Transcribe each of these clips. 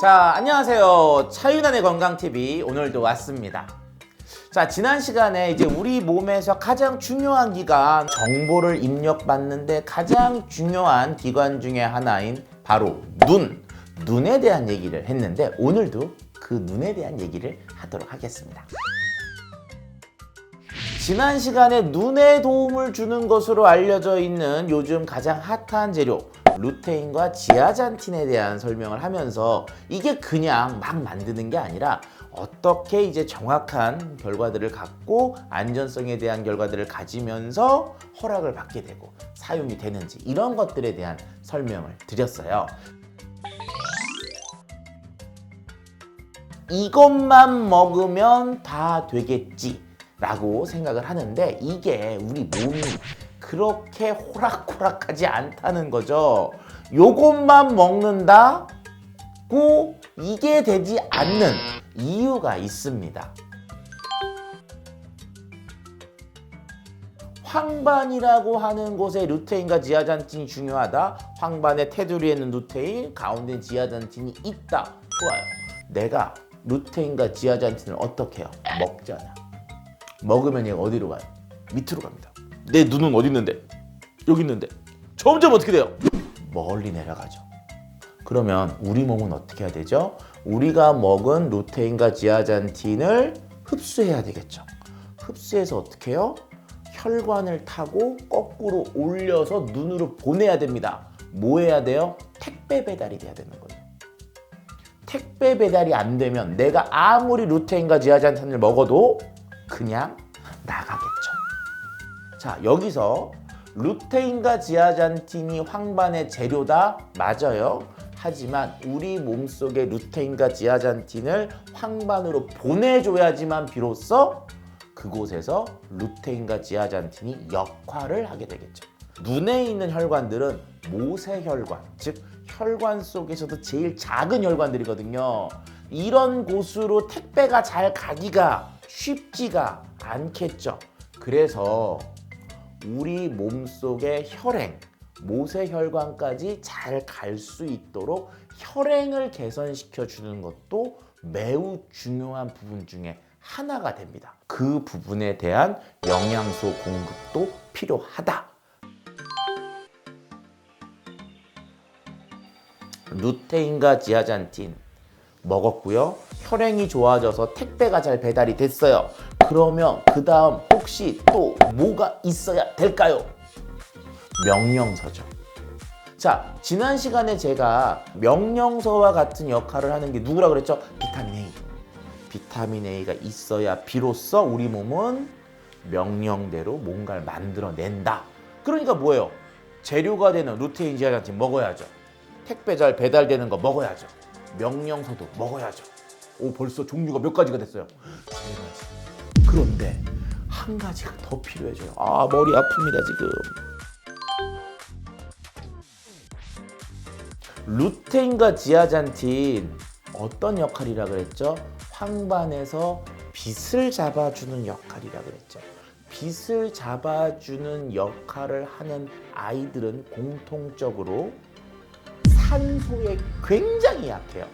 자, 안녕하세요. 차윤환의 건강TV 오늘도 왔습니다. 자, 지난 시간에 이제 우리 몸에서 가장 중요한 기관, 정보를 입력받는데 가장 중요한 기관 중에 하나인 바로 눈에 대한 얘기를 했는데 오늘도 그 눈에 대한 얘기를 하도록 하겠습니다. 지난 시간에 눈에 도움을 주는 것으로 알려져 있는 요즘 가장 핫한 재료 루테인과 지아잔틴에 대한 설명을 하면서 이게 그냥 막 만드는 게 아니라 어떻게 이제 정확한 결과들을 갖고 안전성에 대한 결과들을 가지면서 허락을 받게 되고 사용이 되는지 이런 것들에 대한 설명을 드렸어요. 이것만 먹으면 다 되겠지 라고 생각을 하는데 이게 우리 몸이 그렇게 호락호락하지 않다는 거죠. 요것만 먹는다고 이게 되지 않는 이유가 있습니다. 황반이라고 하는 곳에 루테인과 지아잔틴이 중요하다. 황반의 테두리에는 루테인, 가운데 지아잔틴이 있다. 좋아요. 내가 루테인과 지아잔틴을 어떻게 해요? 먹잖아. 먹으면 얘가 어디로 가요? 밑으로 갑니다. 내 눈은 어디 있는데? 여기 있는데 점점 어떻게 돼요? 멀리 내려가죠. 그러면 우리 몸은 어떻게 해야 되죠? 우리가 먹은 루테인과 지아잔틴을 흡수해야 되겠죠. 흡수해서 어떻게 해요? 혈관을 타고 거꾸로 올려서 눈으로 보내야 됩니다. 뭐 해야 돼요? 택배 배달이 돼야 되는 거예요. 택배 배달이 안 되면 내가 아무리 루테인과 지아잔틴을 먹어도 그냥 나가겠죠. 자, 여기서 루테인과 지아잔틴이 황반의 재료다? 맞아요. 하지만 우리 몸속에 루테인과 지아잔틴을 황반으로 보내줘야지만 비로소 그곳에서 루테인과 지아잔틴이 역할을 하게 되겠죠. 눈에 있는 혈관들은 모세혈관, 즉 혈관 속에서도 제일 작은 혈관들이거든요. 이런 곳으로 택배가 잘 가기가 쉽지가 않겠죠. 그래서 우리 몸속의 혈행, 모세혈관까지 잘 갈 수 있도록 혈행을 개선시켜 주는 것도 매우 중요한 부분 중에 하나가 됩니다. 그 부분에 대한 영양소 공급도 필요하다. 루테인과 지아잔틴 먹었고요. 혈행이 좋아져서 택배가 잘 배달이 됐어요. 그러면 그 다음 혹시 또 뭐가 있어야 될까요? 명령서죠. 자, 지난 시간에 제가 명령서와 같은 역할을 하는 게 누구라 그랬죠? 비타민 A. 비타민 A가 있어야 비로소 우리 몸은 명령대로 뭔가를 만들어낸다. 그러니까 뭐예요? 재료가 되는 루테인, 지아잔틴 먹어야죠. 택배 잘 배달되는 거 먹어야죠. 명령서도 먹어야죠. 오, 벌써 종류가 몇 가지가 됐어요? 3가지. 그런데 한 가지가 더 필요해져요. 아, 머리 아픕니다 지금. 루테인과 지아잔틴 어떤 역할이라 그랬죠? 황반에서 빛을 잡아주는 역할이라 그랬죠. 빛을 잡아주는 역할을 하는 아이들은 공통적으로 산소에 굉장히 약해요.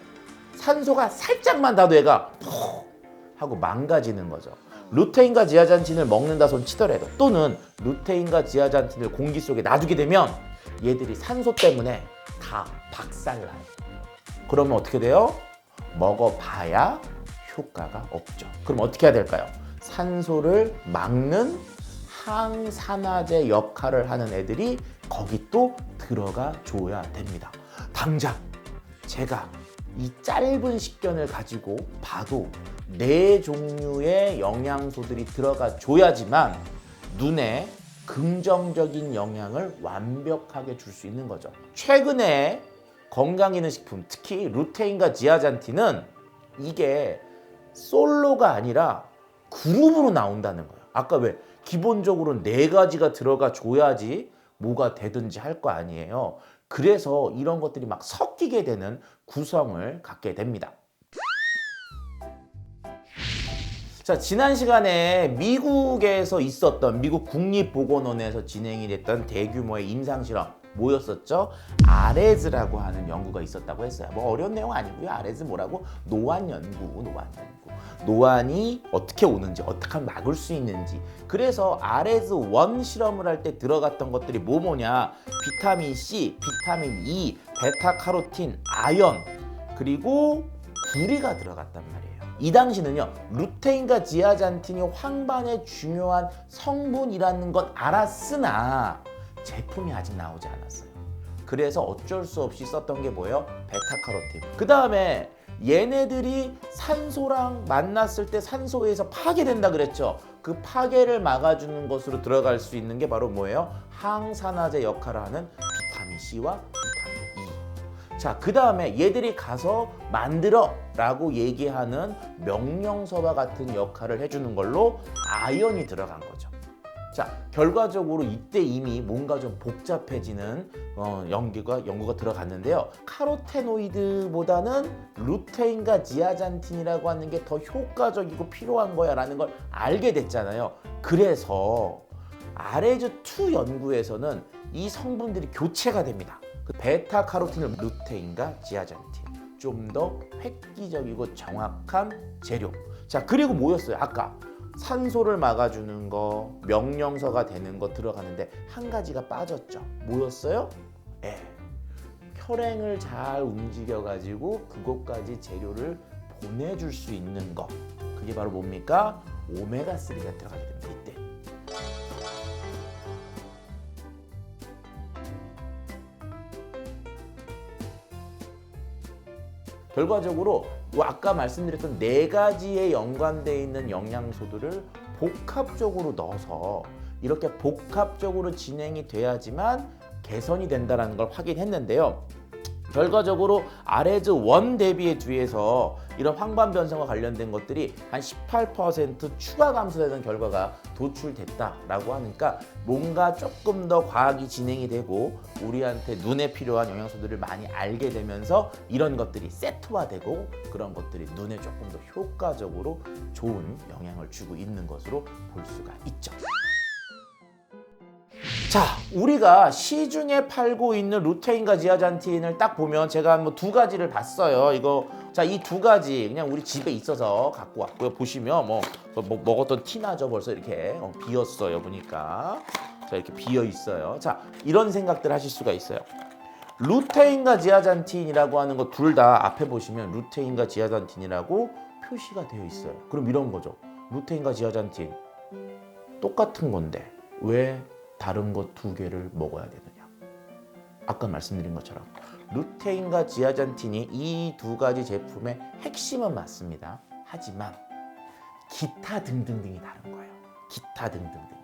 산소가 살짝만 닿아도 얘가 푹 하고 망가지는 거죠. 루테인과 지아잔틴을 먹는다 손 치더라도 또는 루테인과 지아잔틴을 공기 속에 놔두게 되면 얘들이 산소 때문에 다 박살나요. 그러면 어떻게 돼요? 먹어봐야 효과가 없죠. 그럼 어떻게 해야 될까요? 산소를 막는 항산화제 역할을 하는 애들이 거기 또 들어가 줘야 됩니다. 당장 제가 이 짧은 식견을 가지고 봐도 4종류의 영양소들이 들어가 줘야지만 눈에 긍정적인 영향을 완벽하게 줄 수 있는 거죠. 최근에 건강기능식품, 특히 루테인과 지아잔틴은 이게 솔로가 아니라 그룹으로 나온다는 거예요. 아까 왜 기본적으로 4가지가 들어가 줘야지 뭐가 되든지 할 거 아니에요. 그래서 이런 것들이 막 섞이게 되는 구성을 갖게 됩니다. 자, 지난 시간에 미국에서 있었던 미국 국립보건원에서 진행이 됐던 대규모의 임상실험 뭐였었죠? 아레즈라고 하는 연구가 있었다고 했어요. 뭐 어려운 내용 아니고요. 아레즈 뭐라고? 노안 연구. 노안이 어떻게 오는지, 어떻게 하면 막을 수 있는지. 그래서 아레즈 1 실험을 할 때 들어갔던 것들이 뭐냐? 비타민 C, 비타민 E, 베타카로틴, 아연, 그리고 구리가 들어갔단 말이에요. 이 당시는요, 루테인과 지아잔틴이 황반의 중요한 성분이라는 건 알았으나 제품이 아직 나오지 않았어요. 그래서 어쩔 수 없이 썼던 게 뭐예요? 베타카로틴. 그 다음에 얘네들이 산소랑 만났을 때 산소에서 파괴된다 그랬죠. 그 파괴를 막아주는 것으로 들어갈 수 있는 게 바로 뭐예요? 항산화제 역할을 하는 비타민 C와 비타민 E. 자, 그 다음에 얘들이 가서 만들어 라고 얘기하는 명령서와 같은 역할을 해주는 걸로 아연이 들어간 거죠. 자, 결과적으로 이때 이미 뭔가 좀 복잡해지는 연구가 들어갔는데요. 카로테노이드보다는 루테인과 지아잔틴이라고 하는 게 더 효과적이고 필요한 거야 라는 걸 알게 됐잖아요. 그래서 아레즈2 연구에서는 이 성분들이 교체가 됩니다. 그 베타카로틴을 루테인과 지아잔틴, 좀 더 획기적이고 정확한 재료. 자, 그리고 뭐였어요? 아까 산소를 막아주는 거, 명령서가 되는 거 들어가는데 한 가지가 빠졌죠. 뭐였어요? 혈행을 잘 움직여가지고 그것까지 재료를 보내줄 수 있는 거. 그게 바로 뭡니까? 오메가3가 들어가게 됩니다. 이때. 결과적으로 아까 말씀드렸던 4가지에 연관되어 있는 영양소들을 복합적으로 넣어서 이렇게 복합적으로 진행이 돼야지만 개선이 된다는 걸 확인했는데요. 결과적으로 아레즈 1 대비에 비해서 이런 황반 변성과 관련된 것들이 한 18% 추가 감소되는 결과가 도출됐다라고 하니까 뭔가 조금 더 과학이 진행이 되고 우리한테 눈에 필요한 영양소들을 많이 알게 되면서 이런 것들이 세트화되고 그런 것들이 눈에 조금 더 효과적으로 좋은 영향을 주고 있는 것으로 볼 수가 있죠. 자, 우리가 시중에 팔고 있는 루테인과 지아잔틴을 딱 보면 제가 뭐 2가지를 봤어요. 이거 자, 이 2가지 그냥 우리 집에 있어서 갖고 왔고요. 보시면 뭐 먹었던 티 나죠. 벌써 이렇게 비었어요. 보니까 자, 이렇게 비어 있어요. 자, 이런 생각들 하실 수가 있어요. 루테인과 지아잔틴이라고 하는 거 둘 다 앞에 보시면 루테인과 지아잔틴이라고 표시가 되어 있어요. 그럼 이런 거죠. 루테인과 지아잔틴 똑같은 건데 왜 다른 것 2개를 먹어야 되느냐? 아까 말씀드린 것처럼 루테인과 지아잔틴이 이 2가지 제품의 핵심은 맞습니다. 하지만 기타 등등등이 다른 거예요. 기타 등등등이.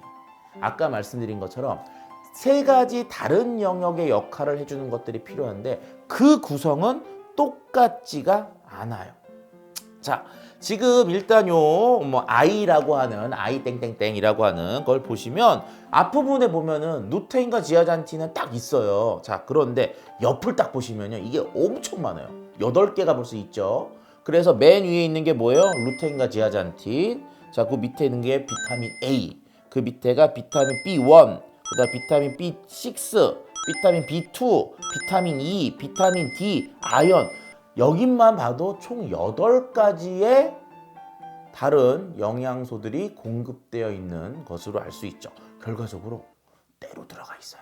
아까 말씀드린 것처럼 3가지 다른 영역의 역할을 해주는 것들이 필요한데 그 구성은 똑같지가 않아요. 자, 지금 일단 I라고 하는 I 땡땡땡이라고 하는 걸 보시면 앞부분에 보면은 루테인과 지아잔틴은 딱 있어요. 자, 그런데 옆을 딱 보시면요. 이게 엄청 많아요. 8개가 벌써 있죠. 그래서 맨 위에 있는 게 뭐예요? 루테인과 지아잔틴. 자, 그 밑에 있는 게 비타민 A. 그 밑에가 비타민 B1, 그다음 비타민 B6, 비타민 B2, 비타민 E, 비타민 D, 아연. 여기만 봐도 총 8가지의 다른 영양소들이 공급되어 있는 것으로 알 수 있죠. 결과적으로 때로 들어가 있어요.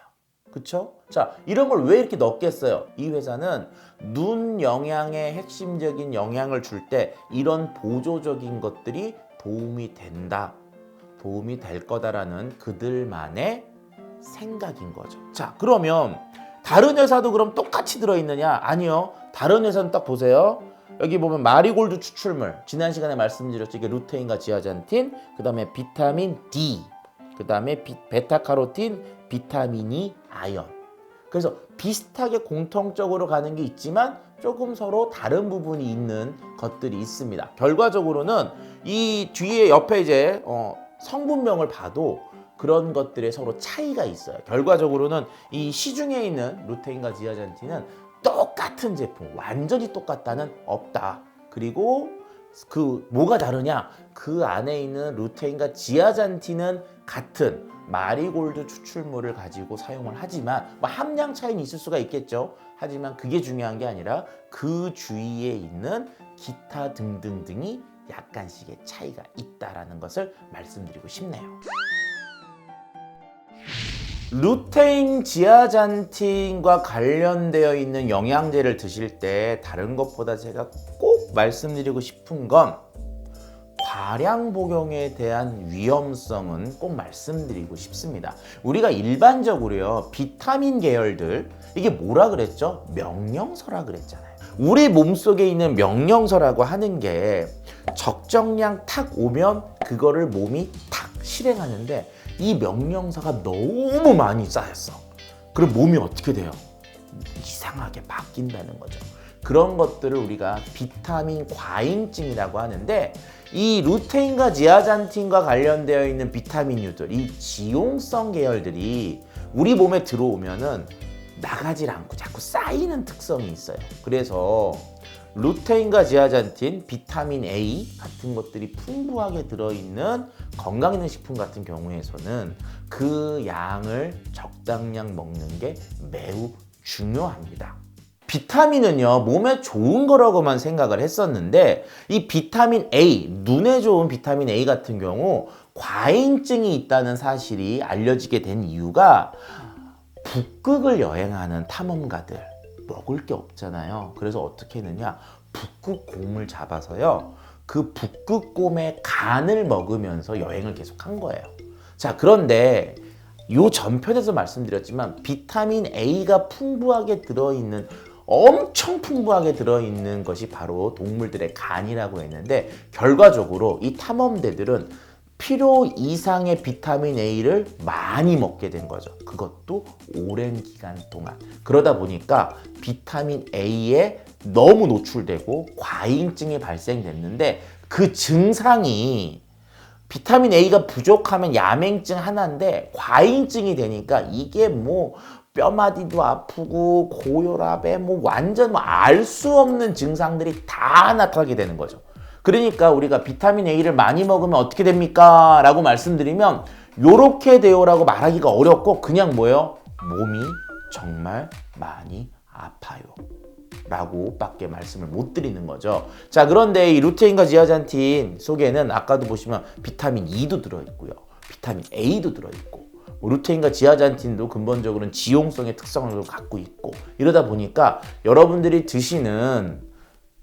그쵸? 자, 이런 걸 왜 이렇게 넣겠어요? 이 회사는 눈 영양에 핵심적인 영향을 줄 때 이런 보조적인 것들이 도움이 된다. 도움이 될 거다라는 그들만의 생각인 거죠. 자, 그러면 다른 회사도 그럼 똑같이 들어있느냐? 아니요. 다른 회사는 딱 보세요. 여기 보면 마리골드 추출물, 지난 시간에 말씀드렸죠. 이게 루테인과 지아잔틴, 그 다음에 비타민 D, 그 다음에 베타카로틴, 비타민 E, 아연. 그래서 비슷하게 공통적으로 가는 게 있지만 조금 서로 다른 부분이 있는 것들이 있습니다. 결과적으로는 이 뒤에 옆에 이제 성분명을 봐도 그런 것들에 서로 차이가 있어요. 결과적으로는 이 시중에 있는 루테인과 지아잔틴은 똑같은 제품, 완전히 똑같다는 없다. 그리고 그 뭐가 다르냐? 그 안에 있는 루테인과 지아잔틴은 같은 마리골드 추출물을 가지고 사용을 하지만 뭐 함량 차이는 있을 수가 있겠죠. 하지만 그게 중요한 게 아니라 그 주위에 있는 기타 등등등이 약간씩의 차이가 있다라는 것을 말씀드리고 싶네요. 루테인 지아잔틴과 관련되어 있는 영양제를 드실 때 다른 것보다 제가 꼭 말씀드리고 싶은 건 과량 복용에 대한 위험성은 꼭 말씀드리고 싶습니다. 우리가 일반적으로요, 비타민 계열들, 이게 뭐라 그랬죠? 명령서라 그랬잖아요. 우리 몸속에 있는 명령서라고 하는 게 적정량 탁 오면 그거를 몸이 탁 실행하는데 이 명령서가 너무 많이 쌓였어. 그럼 몸이 어떻게 돼요? 이상하게 바뀐다는 거죠. 그런 것들을 우리가 비타민 과잉증이라고 하는데, 이 루테인과 지아잔틴과 관련되어 있는 비타민류들, 이 지용성 계열들이 우리 몸에 들어오면은 나가질 않고 자꾸 쌓이는 특성이 있어요. 그래서 루테인과 지아잔틴, 비타민 A 같은 것들이 풍부하게 들어있는 건강기능식품 같은 경우에서는 그 양을 적당량 먹는 게 매우 중요합니다. 비타민은요, 몸에 좋은 거라고만 생각을 했었는데 이 비타민 A, 눈에 좋은 비타민 A 같은 경우 과잉증이 있다는 사실이 알려지게 된 이유가 북극을 여행하는 탐험가들 먹을 게 없잖아요. 그래서 어떻게 했느냐, 북극곰을 잡아서요, 그 북극곰의 간을 먹으면서 여행을 계속 한 거예요. 자, 그런데 요 전편에서 말씀드렸지만 비타민 A가 풍부하게 들어있는, 엄청 풍부하게 들어있는 것이 바로 동물들의 간이라고 했는데, 결과적으로 이 탐험대들은 필요 이상의 비타민 A를 많이 먹게 된 거죠. 그것도 오랜 기간 동안. 그러다 보니까 비타민 A에 너무 노출되고 과잉증이 발생됐는데, 그 증상이 비타민 A가 부족하면 야맹증 하나인데 과잉증이 되니까 이게 뭐 뼈마디도 아프고 고혈압에 뭐 완전 뭐 알 수 없는 증상들이 다 나타나게 되는 거죠. 그러니까 우리가 비타민 A를 많이 먹으면 어떻게 됩니까? 라고 말씀드리면 요렇게 돼요라고 말하기가 어렵고, 그냥 뭐예요? 몸이 정말 많이 아파요 라고 밖에 말씀을 못 드리는 거죠. 자, 그런데 이 루테인과 지아잔틴 속에는 아까도 보시면 비타민 E도 들어있고요, 비타민 A도 들어있고, 루테인과 지아잔틴도 근본적으로는 지용성의 특성을 갖고 있고, 이러다 보니까 여러분들이 드시는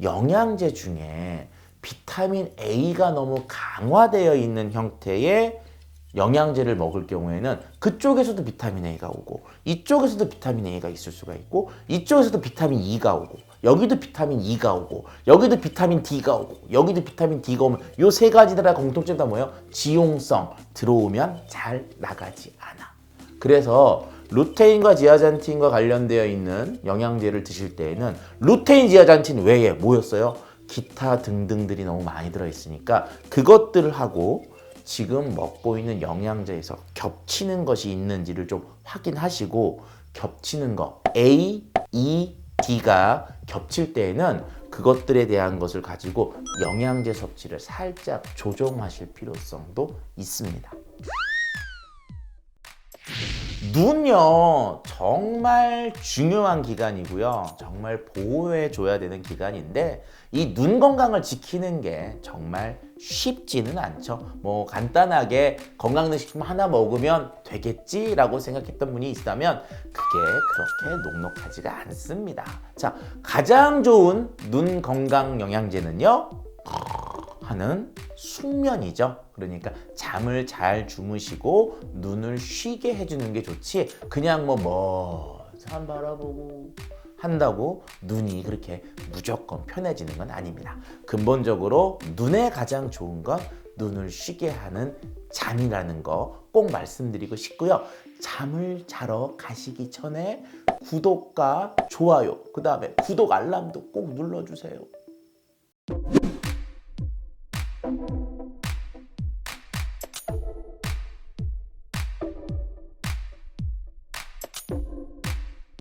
영양제 중에 비타민 A가 너무 강화되어 있는 형태의 영양제를 먹을 경우에는 그쪽에서도 비타민 A가 오고, 이쪽에서도 비타민 A가 있을 수가 있고, 이쪽에서도 비타민 E가 오고, 여기도 비타민 E가 오고, 여기도 비타민 D가 오고, 여기도 비타민 D가 오면 요 세 가지들의 공통점이 다 뭐예요? 지용성, 들어오면 잘 나가지 않아. 그래서 루테인과 지아잔틴과 관련되어 있는 영양제를 드실 때에는 루테인, 지아잔틴 외에 뭐였어요? 기타 등등들이 너무 많이 들어있으니까 그것들을 하고 지금 먹고 있는 영양제에서 겹치는 것이 있는지를 좀 확인하시고, 겹치는 거 A, E, D가 겹칠 때에는 그것들에 대한 것을 가지고 영양제 섭취를 살짝 조정하실 필요성도 있습니다. 눈요, 정말 중요한 기관이고요, 정말 보호해 줘야 되는 기관인데 이 눈 건강을 지키는 게 정말 쉽지는 않죠. 뭐 간단하게 건강기능식품 하나 먹으면 되겠지라고 생각했던 분이 있다면 그게 그렇게 녹록하지가 않습니다. 자, 가장 좋은 눈 건강 영양제는요, 하는 숙면이죠. 그러니까 잠을 잘 주무시고 눈을 쉬게 해주는 게 좋지, 그냥 산 바라보고 한다고 눈이 그렇게 무조건 편해지는 건 아닙니다. 근본적으로 눈에 가장 좋은 건 눈을 쉬게 하는 잠이라는 거 꼭 말씀드리고 싶고요. 잠을 자러 가시기 전에 구독과 좋아요, 그 다음에 구독 알람도 꼭 눌러주세요.